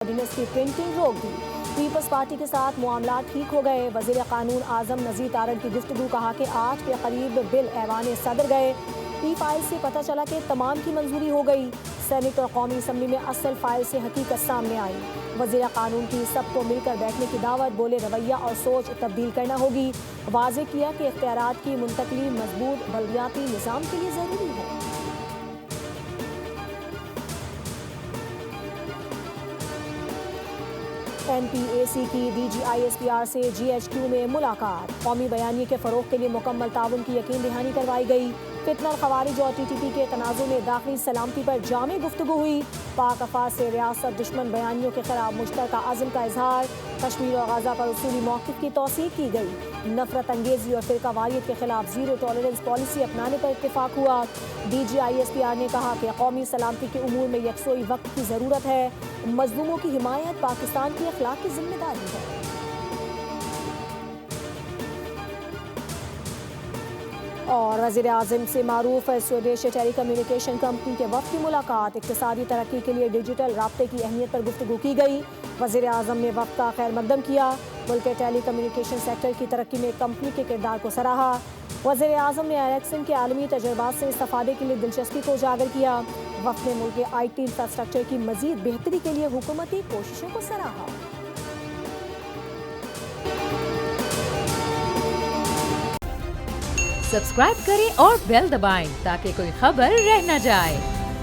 Ordinance کی printing روک دی۔ Peoples party کے ساتھ معاملات ٹھیک ہو گئے۔ وزیر قانون اعظم نذیر تارڑ کی گفتگو، کہا کہ 8 کے قریب بل ایوان صدر گئے۔ ای فائل سے پتہ چلا کہ تمام کی منظوری ہو گئی۔ سینیٹ اور قومی اسمبلی میں اصل فائل سے حقیقت سامنے آئی۔ وزیر قانون کی سب کو مل کر بیٹھنے کی دعوت، بولے رویہ اور سوچ تبدیل کرنا ہوگی۔ واضح کیا کہ اختیارات کی منتقلی مضبوط بلدیاتی نظام کے لیے ضروری ہے۔ این پی اے سی کی D G I S P R سے جی ایچ کیو میں ملاقات۔ قومی بیانیے کے فروغ کے لیے مکمل تعاون کی یقین دہانی کروائی گئی۔ فتنہ الخوارج اور ٹی ٹی پی کے تنازع میں داخلی سلامتی پر جامع گفتگو ہوئی۔ پاک افواج سے ریاست دشمن بیانیوں کے خلاف مشترکہ عزم کا اظہار۔ کشمیر اور غزہ پر اصولی موقف کی توثیق کی گئی۔ نفرت انگیزی اور فرقہ واریت کے خلاف زیرو ٹالرنس پالیسی اپنانے پر اتفاق ہوا۔ D G I S P R نے کہا کہ قومی سلامتی کے امور میں یکسوئی وقت کی ضرورت ہے۔ مظلوموں کی حمایت پاکستان کی اخلاقی ذمہ داری ہے۔ اور وزیر اعظم سے معروف سویڈش ٹیلی کمیونیکیشن کمپنی کے وفد کی ملاقات۔ اقتصادی ترقی کے لیے ڈیجیٹل رابطے کی اہمیت پر گفتگو کی گئی۔ وزیر اعظم نے وفد کا خیر مقدم کیا۔ ملک کے ٹیلی کمیونیکیشن سیکٹر کی ترقی میں کمپنی کے کردار کو سراہا۔ وزیر اعظم نے ایرکسن کے عالمی تجربات سے استفادے کے لیے دلچسپی کو اجاگر کیا۔ وفد نے ملک کے آئی ٹی انفراسٹرکچر کی مزید بہتری کے لیے حکومتی کوششوں کو سراہا۔ سبسکرائب کریں اور بیل دبائیں تاکہ کوئی خبر رہ نہ جائے۔